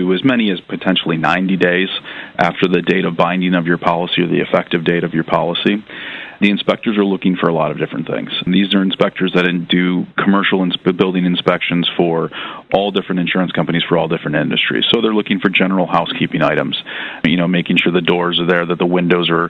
to as many as potentially 90 days after the date of binding of your policy or the effective date of your policy. The inspectors are looking for a lot of different things. And these are inspectors that do commercial building inspections for all different insurance companies for all different industries. So they're looking for general housekeeping items, making sure the doors are there, that the windows are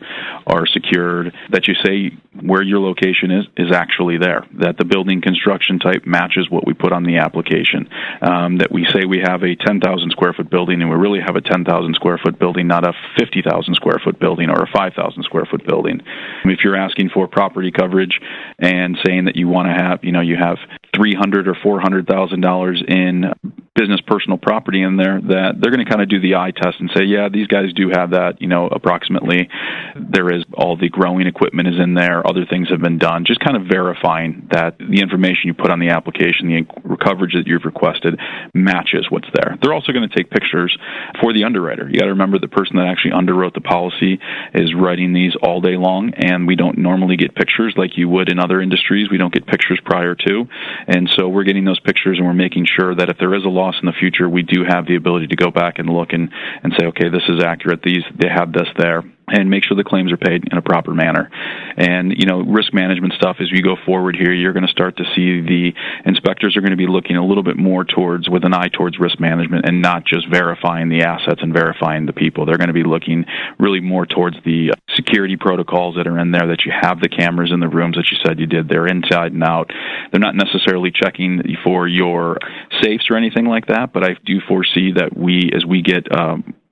secured, that you say where your location is actually there, that the building construction type matches what we put on the application, that we say we have a 10,000 square foot building and we really have a 10,000 square foot building, not a 50,000 square foot building or a 5,000 square foot building. If you're asking for property coverage and saying that you want to have, you have $300,000 or $400,000 in business personal property in there, that they're going to kind of do the eye test and say, yeah, these guys do have that, approximately. There is all the growing equipment is in there, other things have been done, just kind of verifying that the information you put on the application, the coverage that you've requested, matches what's there. They're also going to take pictures for the underwriter. You got to remember the person that actually underwrote the policy is writing these all day long, and we don't normally get pictures like you would in other industries. We don't get pictures prior to, and so we're getting those pictures and we're making sure that if there is a loss in the future, we do have the ability to go back and look and say, okay, this is accurate. They have this there, and make sure the claims are paid in a proper manner. And, risk management stuff, as we go forward here, you're going to start to see the inspectors are going to be looking a little bit more with an eye towards risk management and not just verifying the assets and verifying the people. They're going to be looking really more towards the security protocols that are in there, that you have the cameras in the rooms that you said you did. They're inside and out. They're not necessarily checking for your safes or anything like that, but I do foresee that as we get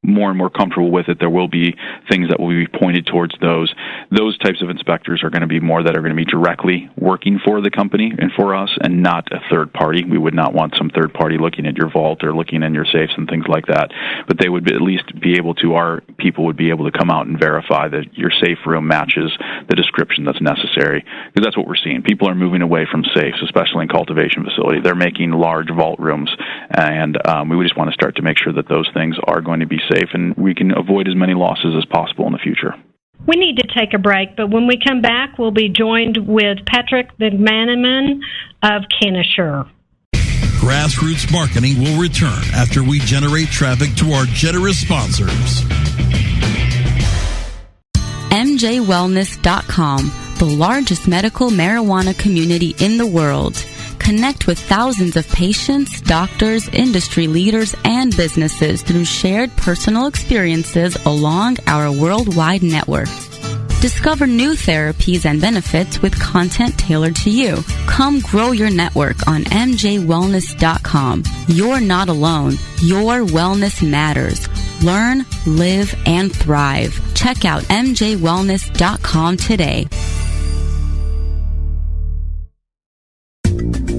more and more comfortable with it, there will be things that will be pointed towards those. Those types of inspectors are going to be more that are going to be directly working for the company and for us, and not a third party. We would not want some third party looking at your vault or looking in your safes and things like that. But they would at least be able to, our people would be able to come out and verify that your safe room matches the description that's necessary. Because that's what we're seeing. People are moving away from safes, especially in cultivation facilities. They're making large vault rooms, and we just want to start to make sure that those things are going to be safe and we can avoid as many losses as possible in the future. We need to take a break, but when we come back, we'll be joined with Patrick McManaman of Cannabis. Grassroots Marketing will return after we generate traffic to our generous sponsors. MJWellness.com, the largest medical marijuana community in the world. Connect with thousands of patients, doctors, industry leaders, and businesses through shared personal experiences along our worldwide network. Discover new therapies and benefits with content tailored to you. Come grow your network on MJWellness.com. You're not alone. Your wellness matters. Learn, live, and thrive. Check out MJWellness.com today.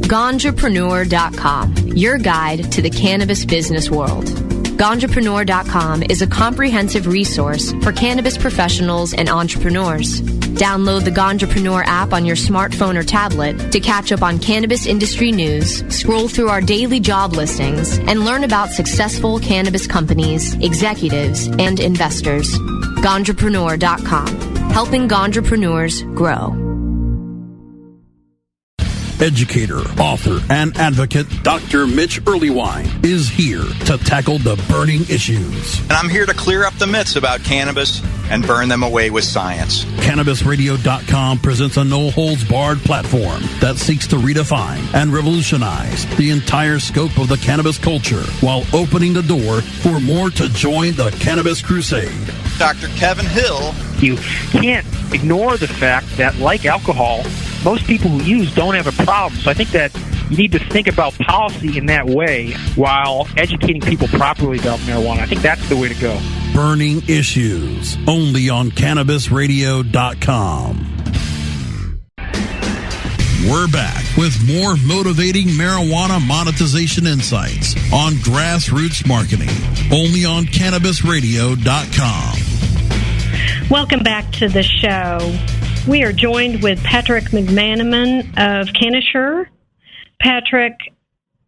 Ganjapreneur.com, your guide to the cannabis business world. Ganjapreneur.com is a comprehensive resource for cannabis professionals and entrepreneurs. Download the Ganjapreneur app on your smartphone or tablet to catch up on cannabis industry news, scroll through our daily job listings, and learn about successful cannabis companies, executives, and investors. Ganjapreneur.com, helping Ganjapreneurs grow. Educator, author, and advocate Dr. Mitch Earlywine is here to tackle the burning issues. And I'm here to clear up the myths about cannabis and burn them away with science. CannabisRadio.com presents a no-holds-barred platform that seeks to redefine and revolutionize the entire scope of the cannabis culture while opening the door for more to join the cannabis crusade. Dr. Kevin Hill. You can't ignore the fact that, like alcohol, most people who use don't have a problem. So I think that you need to think about policy in that way while educating people properly about marijuana. I think that's the way to go. Burning Issues, only on CannabisRadio.com. We're back with more motivating marijuana monetization insights on Grassroots Marketing, only on CannabisRadio.com. Welcome back to the show. We are joined with Patrick McManaman of Cannabis. Patrick,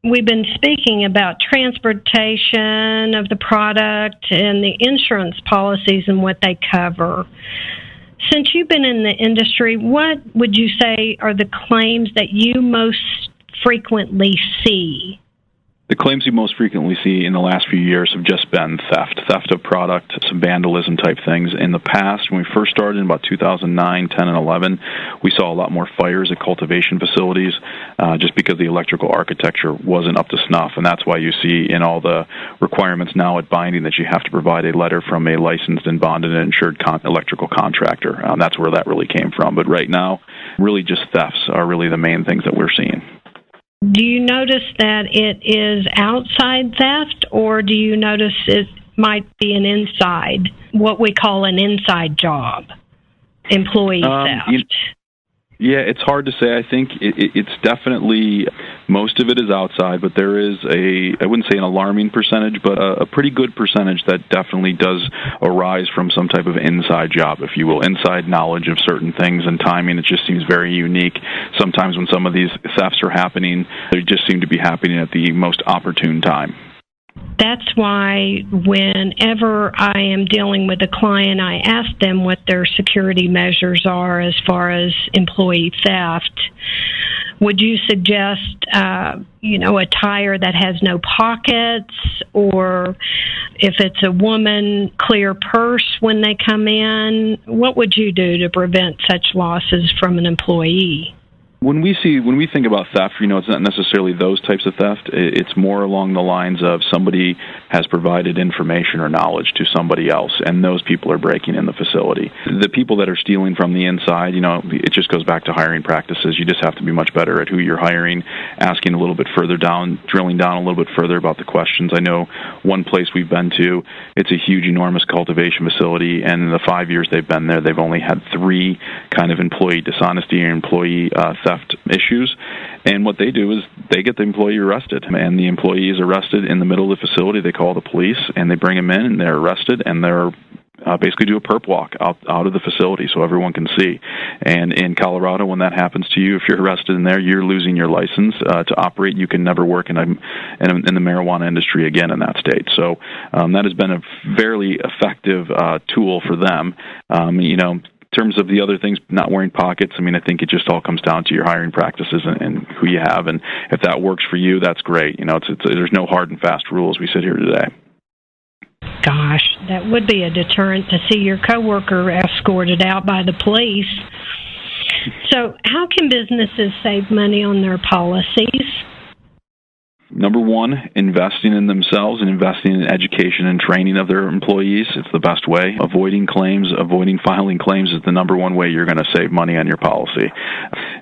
we've been speaking about transportation of the product and the insurance policies and what they cover. Since you've been in the industry, what would you say are the claims that you most frequently see? The claims we most frequently see in the last few years have just been theft of product, some vandalism type things. In the past, when we first started in about 2009, 10, and 11, we saw a lot more fires at cultivation facilities just because the electrical architecture wasn't up to snuff. And that's why you see in all the requirements now at binding that you have to provide a letter from a licensed and bonded and insured electrical contractor. That's where that really came from. But right now, really just thefts are really the main things that we're seeing. Do you notice that it is outside theft, or do you notice it might be an inside, what we call an inside job, employee theft? Yeah, it's hard to say. I think it's definitely, most of it is outside, but there is I wouldn't say an alarming percentage, but a pretty good percentage that definitely does arise from some type of inside job, if you will, inside knowledge of certain things and timing. It just seems very unique. Sometimes when some of these thefts are happening, they just seem to be happening at the most opportune time. That's why whenever I am dealing with a client, I ask them what their security measures are as far as employee theft. Would you suggest, a tire that has no pockets, or if it's a woman, clear purse when they come in? What would you do to prevent such losses from an employee? When we think about theft, it's not necessarily those types of theft. It's more along the lines of somebody has provided information or knowledge to somebody else, and those people are breaking in the facility. The people that are stealing from the inside, it just goes back to hiring practices. You just have to be much better at who you're hiring, asking a little bit further down, drilling down a little bit further about the questions. I know one place we've been to, it's a huge, enormous cultivation facility, and in the 5 years they've been there, they've only had 3 kind of employee dishonesty or employee theft issues, and what they do is they get the employee arrested, and the employee is arrested in the middle of the facility. They call the police, and they bring him in, and they're arrested, and they're basically do a perp walk out of the facility so everyone can see. And in Colorado, when that happens to you, if you're arrested in there, you're losing your license to operate. You can never work in the marijuana industry again in that state. So that has been a fairly effective tool for them. In terms of the other things, not wearing pockets, I think it just all comes down to your hiring practices and who you have. And if that works for you, that's great. There's no hard and fast rules. We sit here today. Gosh, that would be a deterrent to see your coworker escorted out by the police. So how can businesses save money on their policies? Number one, investing in themselves and investing in education and training of their employees. It's the best way. Avoiding filing claims is the number one way you're going to save money on your policy.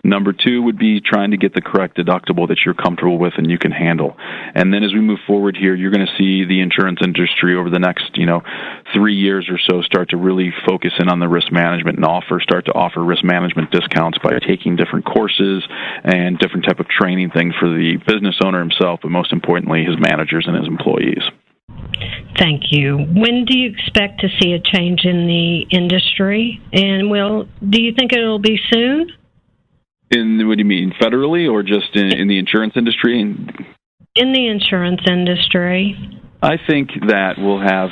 Number two would be trying to get the correct deductible that you're comfortable with and you can handle. And then as we move forward here, you're going to see the insurance industry over the next, 3 years or so start to really focus in on the risk management and start to offer risk management discounts by taking different courses and different type of training things for the business owner himself, but most importantly, his managers and his employees. Thank you. When do you expect to see a change in the industry? And do you think it'll be soon? What do you mean, federally or just in the insurance industry? In the insurance industry. I think that we'll have,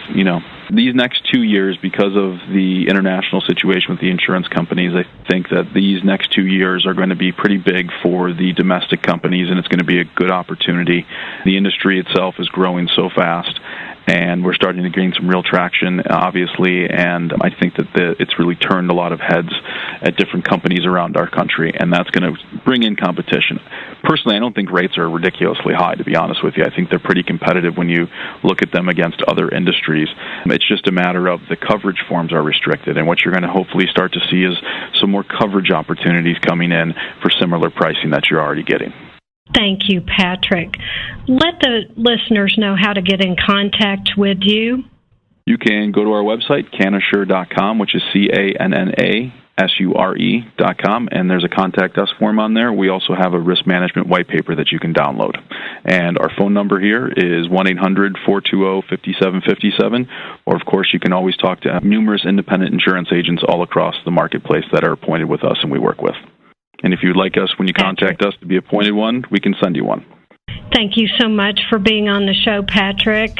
these next 2 years, because of the international situation with the insurance companies, I think that these next 2 years are going to be pretty big for the domestic companies, and it's going to be a good opportunity. The industry itself is growing so fast, and we're starting to gain some real traction, obviously, and I think that it's really turned a lot of heads at different companies around our country, and that's going to bring in competition. Personally, I don't think rates are ridiculously high, to be honest with you. I think they're pretty competitive when you look at them against other industries. It's just a matter of the coverage forms are restricted, and what you're going to hopefully start to see is some more coverage opportunities coming in for similar pricing that you're already getting. Thank you, Patrick. Let the listeners know how to get in contact with you. You can go to our website, Cannasure.com, which is CANNASURE.com, and there's a contact us form on there. We also have a risk management white paper that you can download. And our phone number here is 1-800-420-5757, or of course you can always talk to numerous independent insurance agents all across the marketplace that are appointed with us and we work with. And if you'd like us, when you contact us, to be appointed one, we can send you one. Thank you so much for being on the show, Patrick.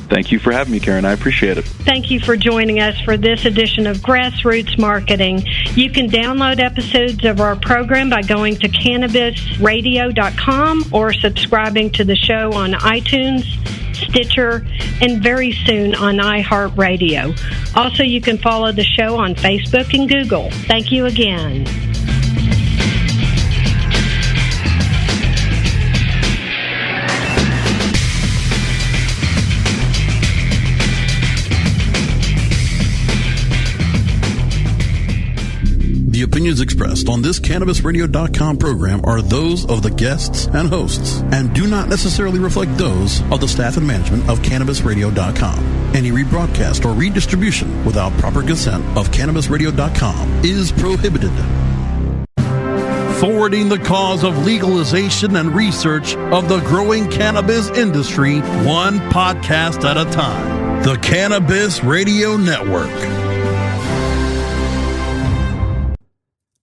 Thank you for having me, Karen. I appreciate it. Thank you for joining us for this edition of Grassroots Marketing. You can download episodes of our program by going to cannabisradio.com or subscribing to the show on iTunes, Stitcher, and very soon on iHeartRadio. Also, you can follow the show on Facebook and Google. Thank you again. The opinions expressed on this CannabisRadio.com program are those of the guests and hosts and do not necessarily reflect those of the staff and management of CannabisRadio.com. Any rebroadcast or redistribution without proper consent of CannabisRadio.com is prohibited. Forwarding the cause of legalization and research of the growing cannabis industry, one podcast at a time. The Cannabis Radio Network.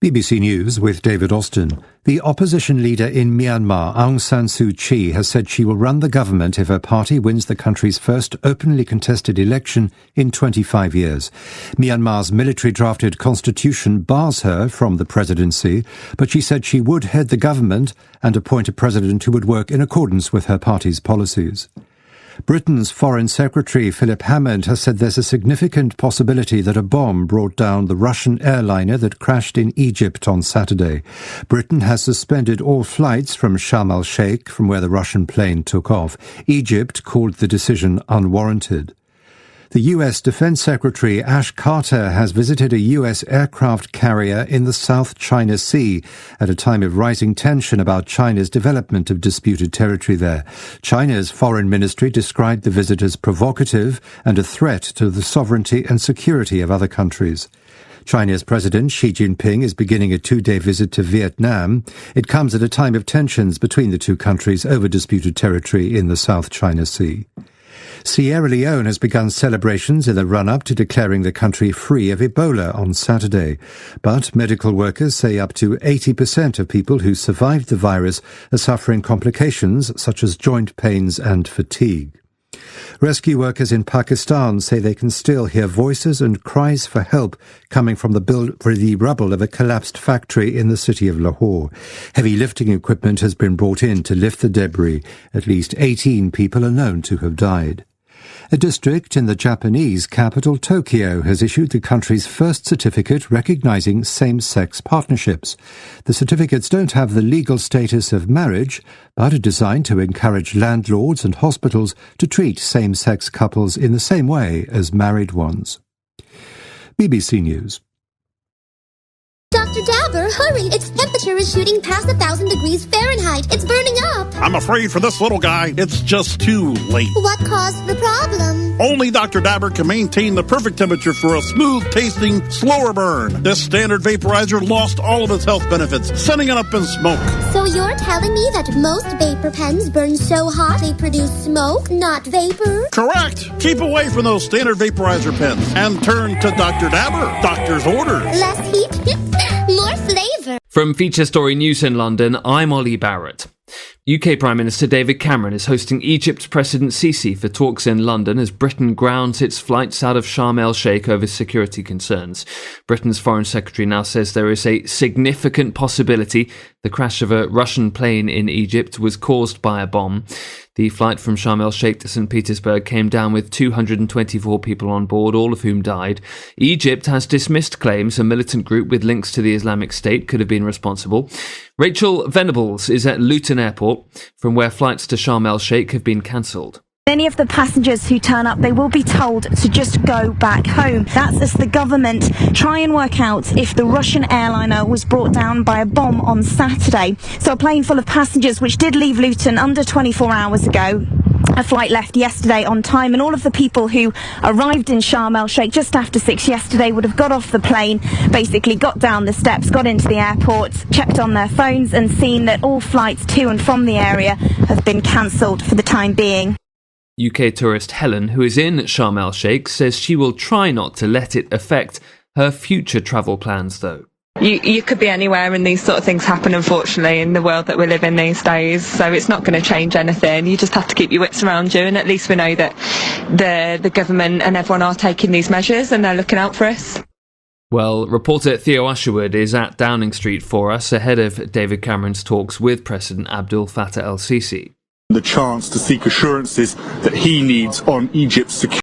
BBC News with David Austin. The opposition leader in Myanmar, Aung San Suu Kyi, has said she will run the government if her party wins the country's first openly contested election in 25 years. Myanmar's military-drafted constitution bars her from the presidency, but she said she would head the government and appoint a president who would work in accordance with her party's policies. Britain's Foreign Secretary Philip Hammond has said there's a significant possibility that a bomb brought down the Russian airliner that crashed in Egypt on Saturday. Britain has suspended all flights from Sharm el-Sheikh, from where the Russian plane took off. Egypt called the decision unwarranted. The U.S. Defense Secretary Ash Carter has visited a U.S. aircraft carrier in the South China Sea at a time of rising tension about China's development of disputed territory there. China's foreign ministry described the visit as provocative and a threat to the sovereignty and security of other countries. China's President Xi Jinping is beginning a 2-day visit to Vietnam. It comes at a time of tensions between the two countries over disputed territory in the South China Sea. Sierra Leone has begun celebrations in the run-up to declaring the country free of Ebola on Saturday. But medical workers say up to 80% of people who survived the virus are suffering complications such as joint pains and fatigue. Rescue workers in Pakistan say they can still hear voices and cries for help coming from the rubble of a collapsed factory in the city of Lahore. Heavy lifting equipment has been brought in to lift the debris. At least 18 people are known to have died. A district in the Japanese capital, Tokyo, has issued the country's first certificate recognizing same-sex partnerships. The certificates don't have the legal status of marriage, but are designed to encourage landlords and hospitals to treat same-sex couples in the same way as married ones. BBC News. Dr. Dabber, hurry! Its temperature is shooting past 1,000 degrees Fahrenheit. It's burning up. I'm afraid for this little guy, it's just too late. What caused the problem? Only Dr. Dabber can maintain the perfect temperature for a smooth-tasting, slower burn. This standard vaporizer lost all of its health benefits, sending it up in smoke. So you're telling me that most vapor pens burn so hot they produce smoke, not vapor? Correct. Keep away from those standard vaporizer pens and turn to Dr. Dabber. Doctor's orders. Less heat, more flavor. From Feature Story News in London, I'm Ollie Barrett. UK Prime Minister David Cameron is hosting Egypt's President Sisi for talks in London as Britain grounds its flights out of Sharm el-Sheikh over security concerns. Britain's Foreign Secretary now says there is a significant possibility the crash of a Russian plane in Egypt was caused by a bomb. The flight from Sharm el-Sheikh to St. Petersburg came down with 224 people on board, all of whom died. Egypt has dismissed claims a militant group with links to the Islamic State could have been responsible. Rachel Venables is at Luton Airport, from where flights to Sharm el-Sheikh have been cancelled. Any of the passengers who turn up, they will be told to just go back home. That's as the government try and work out if the Russian airliner was brought down by a bomb on Saturday. So a plane full of passengers, which did leave Luton under 24 hours ago. A flight left yesterday on time, and all of the people who arrived in Sharm el-Sheikh just after 6 yesterday would have got off the plane, basically got down the steps, got into the airport, checked on their phones and seen that all flights to and from the area have been cancelled for the time being. UK tourist Helen, who is in Sharm el-Sheikh, says she will try not to let it affect her future travel plans, though. You could be anywhere and these sort of things happen, unfortunately, in the world that we live in these days. So it's not going to change anything. You just have to keep your wits around you, and at least we know that the government and everyone are taking these measures and they're looking out for us. Well, reporter Theo Usherwood is at Downing Street for us ahead of David Cameron's talks with President Abdel Fattah el-Sisi. The chance to seek assurances that he needs on Egypt's security.